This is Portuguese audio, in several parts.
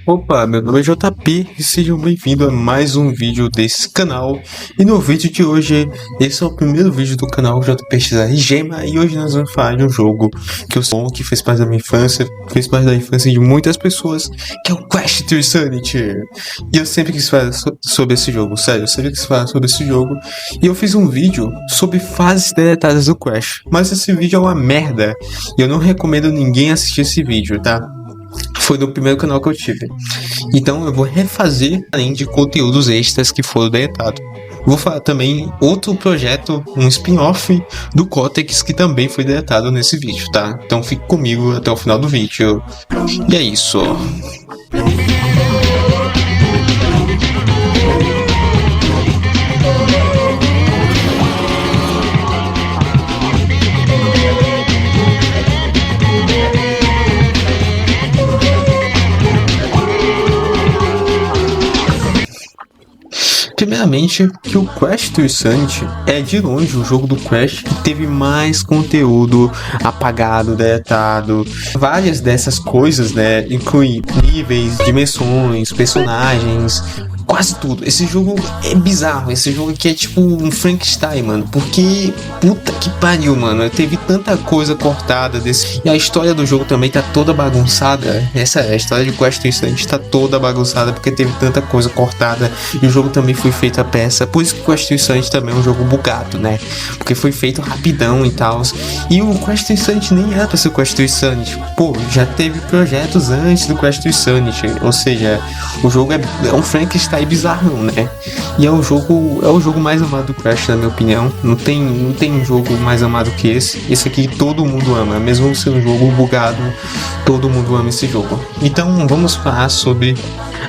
Opa, meu nome é JP e sejam bem-vindos a mais um vídeo desse canal. E no vídeo de hoje, esse é o primeiro vídeo do canal JPXR Gema. E hoje nós vamos falar de um jogo que eu sou, que fez parte da minha infância, fez parte da infância de muitas pessoas, que é o Crash Team Insanity. E eu sempre quis falar sobre esse jogo, sério, eu sempre quis falar sobre esse jogo. E eu fiz um vídeo sobre fases deletadas do Crash, mas esse vídeo é uma merda. E eu não recomendo ninguém assistir esse vídeo, tá? Foi no primeiro canal que eu tive. Então eu vou refazer, além de conteúdos extras que foram deletados. Vou falar também outro projeto, um spin-off do Cortex que também foi deletado nesse vídeo, tá? Então fique comigo até o final do vídeo. E é isso. Primeiramente, que o Crash Team Insanity é de longe o jogo do Crash que teve mais conteúdo apagado, deletado. Várias dessas coisas, né, incluem níveis, dimensões, personagens, quase tudo. Esse jogo é bizarro, esse jogo aqui é tipo um Frankenstein, mano, porque puta que pariu, mano, teve tanta coisa cortada desse. E a história do jogo também tá toda bagunçada. A história de Crash Team Insanity tá toda bagunçada porque teve tanta coisa cortada e o jogo também foi feito a peça. Por isso que o Crash Team Insanity também é um jogo bugado, né, porque foi feito rapidão e tal. E o Crash Team Insanity nem era pra ser o Crash Team Insanity. Pô, já teve projetos antes do Crash Team Insanity, ou seja, o jogo é um Frankenstein bizarrão, né? E é o jogo mais amado do Crash, na minha opinião. Não tem jogo mais amado que esse. Esse aqui todo mundo ama, mesmo sendo um jogo bugado, todo mundo ama esse jogo. Então vamos falar sobre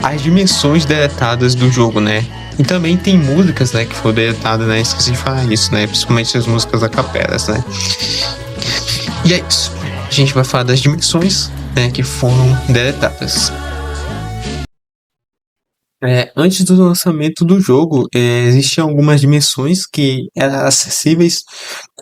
as dimensões deletadas do jogo, né? E também tem músicas, né, que foram deletadas, né? Esqueci de falar isso, né? Principalmente as músicas a capelas, né? E é isso. A gente vai falar das dimensões, né, que foram deletadas. Antes do lançamento do jogo, existiam algumas dimensões que eram acessíveis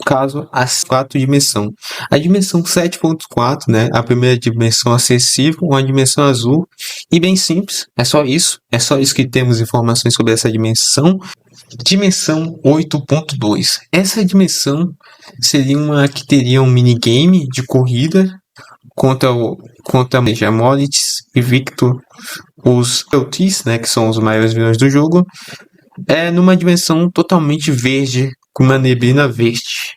caso as 4 dimensões. A dimensão 7.4, né, a primeira dimensão acessível, uma dimensão azul e bem simples, é só isso que temos informações sobre essa dimensão. Dimensão 8.2, essa dimensão seria uma que teria um minigame de corrida contra Moritz e Victor, os Celtis, né, que são os maiores vilões do jogo, numa dimensão totalmente verde, com uma neblina verde.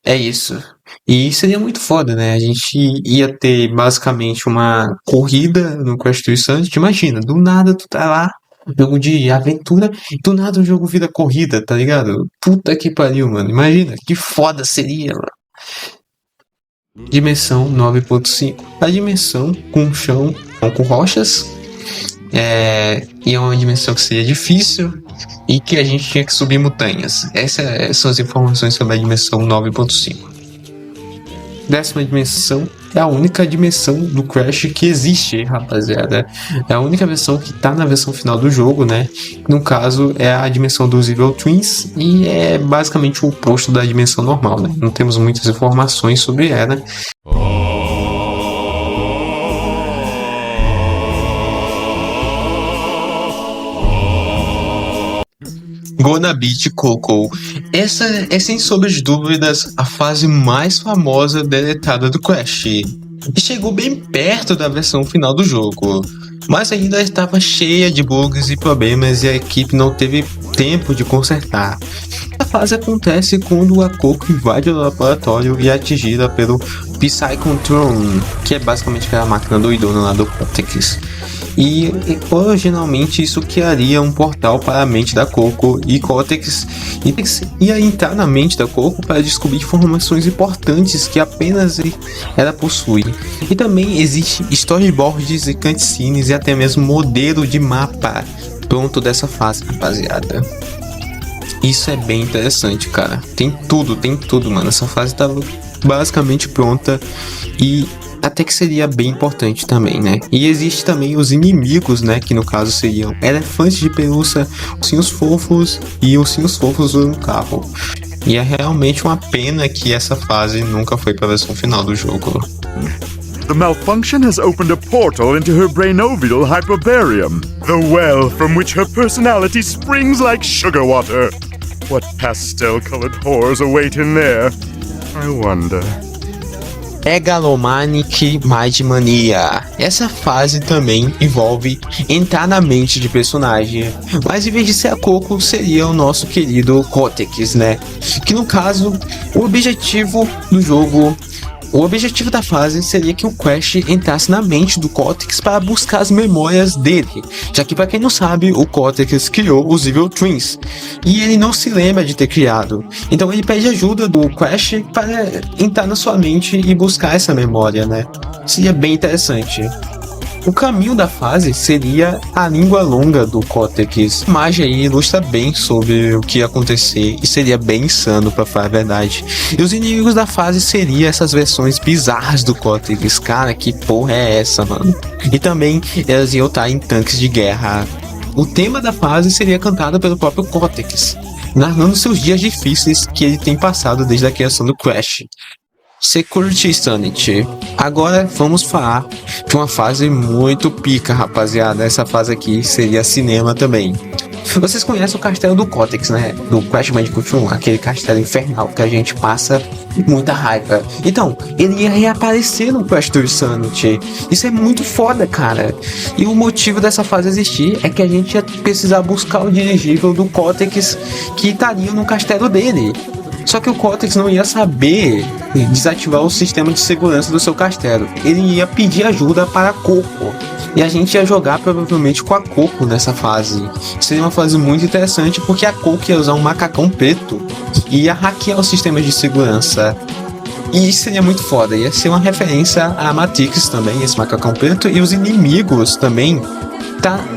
É isso. E seria muito foda, né? A gente ia ter basicamente uma corrida no Crash Team Insanity. Imagina, do nada tu tá lá, jogo de aventura, do nada o jogo vira corrida, tá ligado? Puta que pariu, mano. Imagina, que foda seria, mano. Dimensão 9.5. A dimensão com chão, com rochas. E é uma dimensão que seria difícil e que a gente tinha que subir montanhas. Essas são as informações sobre a dimensão 9.5. 10ª dimensão é a única dimensão do Crash que existe, rapaziada. É a única versão que tá na versão final do jogo, né? No caso, é a dimensão dos Evil Twins e é basicamente o oposto da dimensão normal, né? Não temos muitas informações sobre ela. Gonna Beat Coco. Essa é sem sombra de dúvidas a fase mais famosa deletada do Crash. E chegou bem perto da versão final do jogo, mas ainda estava cheia de bugs e problemas e a equipe não teve tempo de consertar. A fase acontece quando a Coco invade o laboratório e é atingida pelo Psychontron, que é basicamente aquela máquina doidona lá do Cortex. E originalmente isso criaria um portal para a mente da Coco e Cortex ia entrar na mente da Coco para descobrir informações importantes que apenas ela possui. E também existe storyboards e cutscenes e até mesmo modelo de mapa pronto dessa fase, rapaziada. Isso é bem interessante, cara. Tem tudo, mano. Essa fase estava basicamente pronta e até que seria bem importante também, né? E existe também os inimigos, né? Que no caso seriam elefantes de pelúcia, ursinhos fofos e ursinhos fofos no carro. E é realmente uma pena que essa fase nunca foi para a versão final do jogo. The malfunction has opened a portal into her brainovial hyperbarium, the well from which her personality springs like sugar water. What pastel-colored horrors await in there? I wonder. Megalomanic Mind Mania. Essa fase também envolve entrar na mente de personagem, mas em vez de ser a Coco, seria o nosso querido Cortex, né? Que no caso, o objetivo da fase seria que o Crash entrasse na mente do Cortex para buscar as memórias dele, já que, para quem não sabe, o Cortex criou os Evil Twins e ele não se lembra de ter criado. Então ele pede ajuda do Crash para entrar na sua mente e buscar essa memória, né? Seria bem interessante. O caminho da fase seria a língua longa do Cortex. A imagem aí ilustra bem sobre o que ia acontecer e seria bem insano, pra falar a verdade. E os inimigos da fase seriam essas versões bizarras do Cortex. Cara, que porra é essa, mano? E também elas iam estar em tanques de guerra. O tema da fase seria cantado pelo próprio Cortex, narrando seus dias difíceis que ele tem passado desde a criação do Crash. Security Sanity. Agora vamos falar de uma fase muito pica, rapaziada. Essa fase aqui seria cinema também. Vocês conhecem o castelo do Cortex, né? Do Crash Bandicoot 1, aquele castelo infernal que a gente passa muita raiva. Então, ele ia reaparecer no Crash Tour Sanity. Isso é muito foda, cara. E o motivo dessa fase existir é que a gente ia precisar buscar o dirigível do Cortex que estaria no castelo dele. Só que o Cortex não ia saber desativar o sistema de segurança do seu castelo. Ele ia pedir ajuda para a Coco. E a gente ia jogar provavelmente com a Coco nessa fase. Seria uma fase muito interessante porque a Coco ia usar um macacão preto e ia hackear os sistemas de segurança. E isso seria muito foda. Ia ser uma referência a Matrix também, esse macacão preto. E os inimigos também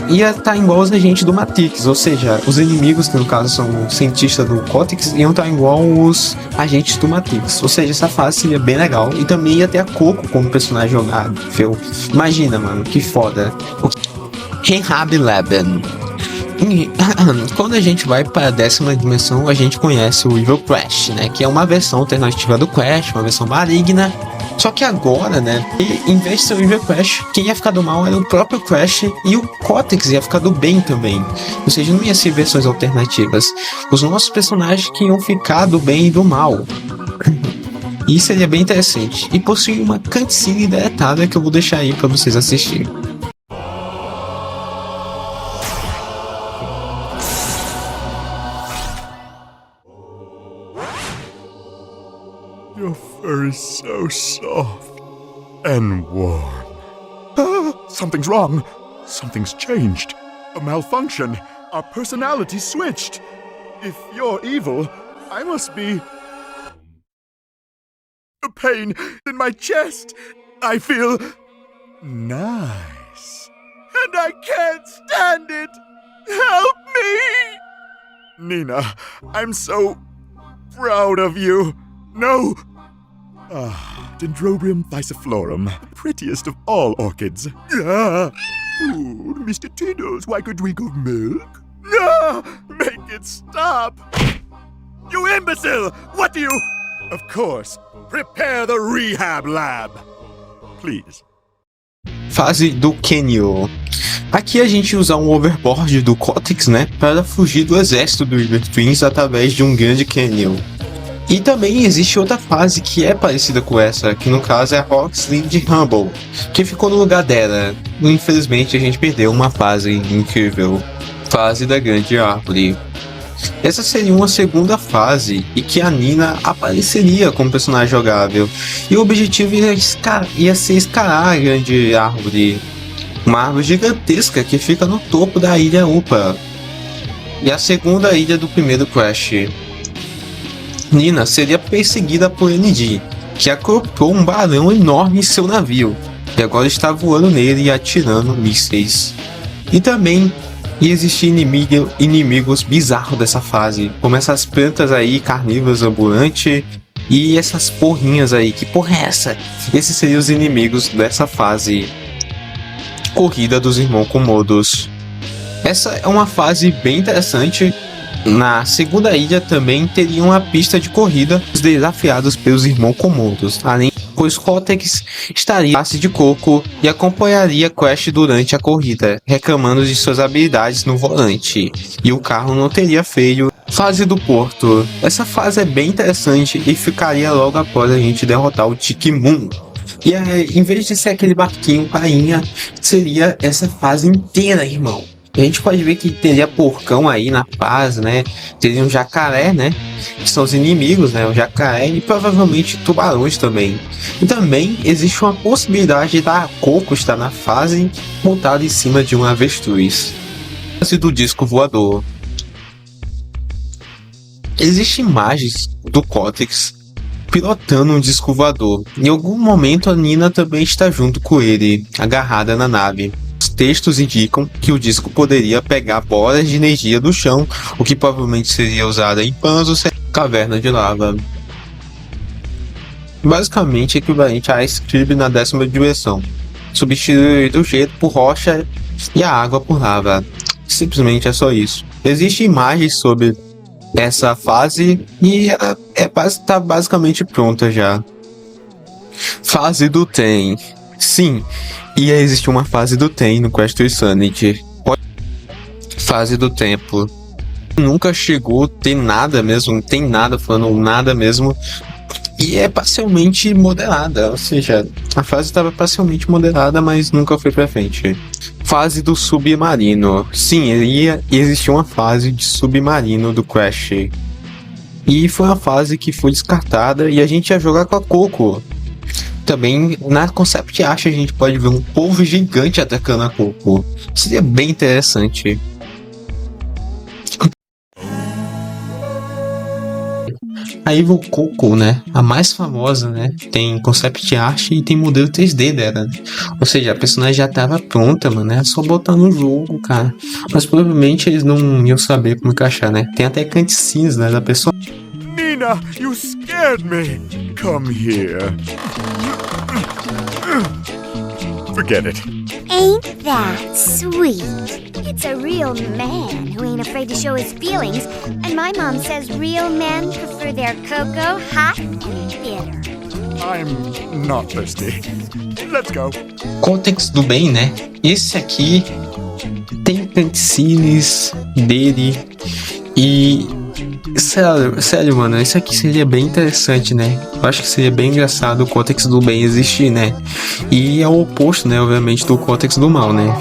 ia estar igual os agentes do Matrix, ou seja, os inimigos, que no caso são os cientistas do Cortex, iam estar igual os agentes do Matrix, ou seja, essa fase seria bem legal, e também ia ter a Coco como personagem jogável. Imagina, mano, que foda. Rehab Leben. Quando a gente vai para a 10ª dimensão, a gente conhece o Evil Crash, né, que é uma versão alternativa do Crash, uma versão maligna. Só que agora, né, em vez de ser o Evil Crash, quem ia ficar do mal era o próprio Crash e o Cortex ia ficar do bem também. Ou seja, não ia ser versões alternativas. Os nossos personagens que iam ficar do bem e do mal. E isso seria bem interessante. E possui uma cutscene deletada que eu vou deixar aí pra vocês assistirem. Your fur is so soft and warm. Ah, something's wrong. Something's changed. A malfunction. Our personality switched. If you're evil, I must be... A pain in my chest. I feel... nice. And I can't stand it. Help me! Nina, I'm so proud of you. No! Dendrobium thyssiflorum, the prettiest of all orchids. Ooh, Mr. Tiddles, like a drink of milk? Make it stop! You imbecile! What do you... Of course, prepare the rehab lab. Please. Fase do Kenyo. Aqui a gente usa um overboard do Cortex, né, para fugir do exército do Evil Twins através de um grande Kenyo. E também existe outra fase que é parecida com essa, que no caso é a Rockslind Rumble, que ficou no lugar dela. Infelizmente a gente perdeu uma fase incrível, fase da Grande Árvore. Essa seria uma segunda fase e que a Nina apareceria como personagem jogável. E o objetivo ia ser escalar a Grande Árvore, uma árvore gigantesca que fica no topo da ilha Upa. E a segunda ilha do primeiro Crash. Nina seria perseguida por ND, que acoplou um balão enorme em seu navio, e agora está voando nele e atirando mísseis. E também ia existir inimigos bizarros dessa fase, como essas plantas aí, carnívoras ambulantes, e essas porrinhas aí, que porra é essa? Esses seriam os inimigos dessa fase. Corrida dos Irmãos Komodos. Essa é uma fase bem interessante. Na segunda ilha também teria uma pista de corrida desafiados pelos Irmãos Komodos, além pois Cortex estaria em face de coco e acompanharia Crash durante a corrida, reclamando de suas habilidades no volante, e o carro não teria freio. Fase do Porto. Essa fase é bem interessante e ficaria logo após a gente derrotar o Tiki Moon. E em vez de ser aquele barquinho rainha, seria essa fase inteira, irmão. A gente pode ver que teria porcão aí na fase, né? Teria um jacaré, né? Que são os inimigos, né? O jacaré e provavelmente tubarões também. E também existe uma possibilidade da Coco estar na fase montada em cima de um avestruz. Fase do disco voador. Existem imagens do Cortex pilotando um disco voador. Em algum momento a Nina também está junto com ele, agarrada na nave. Os textos indicam que o disco poderia pegar bolas de energia do chão, o que provavelmente seria usado em Panzos, caverna de lava. Basicamente equivalente a Ice Cube na 10ª dimensão. Substituir o gelo por rocha e a água por lava. Simplesmente é só isso. Existem imagens sobre essa fase e ela tá basicamente pronta já. Fase do Tem. Sim, ia existir uma fase do Tem no Crash Team Sanity. Fase do Templo. Nunca chegou a ter nada mesmo, não tem nada falando nada mesmo. E é parcialmente moderada, ou seja, a fase estava parcialmente moderada, mas nunca foi pra frente. Fase do submarino. Sim, ia existir uma fase de submarino do Crash. E foi uma fase que foi descartada e a gente ia jogar com a Coco. Também na Concept Art a gente pode ver um polvo gigante atacando a Coco. Seria bem interessante. Aí o Coco, né, a mais famosa, né, tem concept art e tem modelo 3D dela, né? Ou seja, a personagem já tava pronta, mano, é só botar no jogo, cara. Mas provavelmente eles não iam saber como encaixar, né? Tem até cutscenes, né, da pessoa. Nina, you scared me. Come here. Forget it. Ain't that sweet? It's a real man who ain't afraid to show his feelings, and my mom says real men prefer their cocoa hot and bitter. I'm not thirsty. Let's go. Cortex do bem, né? Esse aqui tem cutscenes dele e... Sério, mano, isso aqui seria bem interessante, né? Eu acho que seria bem engraçado o Cortex do bem existir, né? E é o oposto, né, obviamente, do Cortex do mal, né?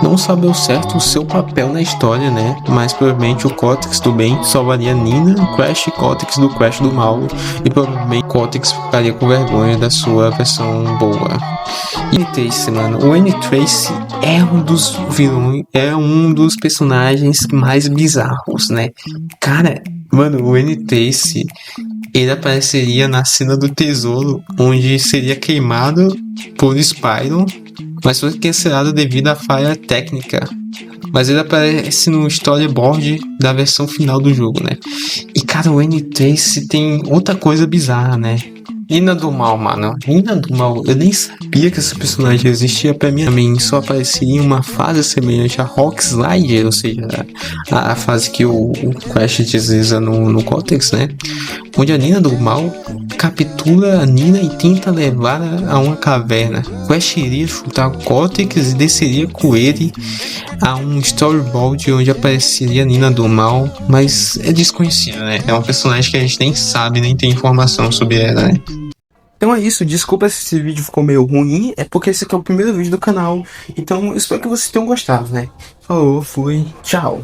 Não sabe ao certo o seu papel na história, né? Mas provavelmente o Cortex do bem salvaria Nina, Crash e Cortex do Crash do mal. E provavelmente Cortex ficaria com vergonha da sua versão boa. E Tracy, mano, o N-Tracy é um dos vilões, é um dos personagens mais bizarros, né? Cara, mano, o N-Tracy, ele apareceria na cena do tesouro, onde seria queimado por Spyro, mas foi cancelado devido à falha técnica. Mas ele aparece no storyboard da versão final do jogo, né? E cara, o N-Tracy tem outra coisa bizarra, né? Nina do Mal, mano. Nina do Mal, eu nem sabia que esse personagem existia. Pra mim também só apareceria em uma fase semelhante a Rock Slider, ou seja, a fase que o Crash desliza no Cortex, né? Onde a Nina do Mal captura a Nina e tenta levar a uma caverna. Crash iria chutar o Cortex e desceria com ele a um storyboard onde apareceria a Nina do Mal, mas é desconhecida, né? É um personagem que a gente nem sabe, nem tem informação sobre ela, né? Então é isso, desculpa se esse vídeo ficou meio ruim, é porque esse aqui é o primeiro vídeo do canal, então eu espero que vocês tenham gostado, né? Falou, fui, tchau!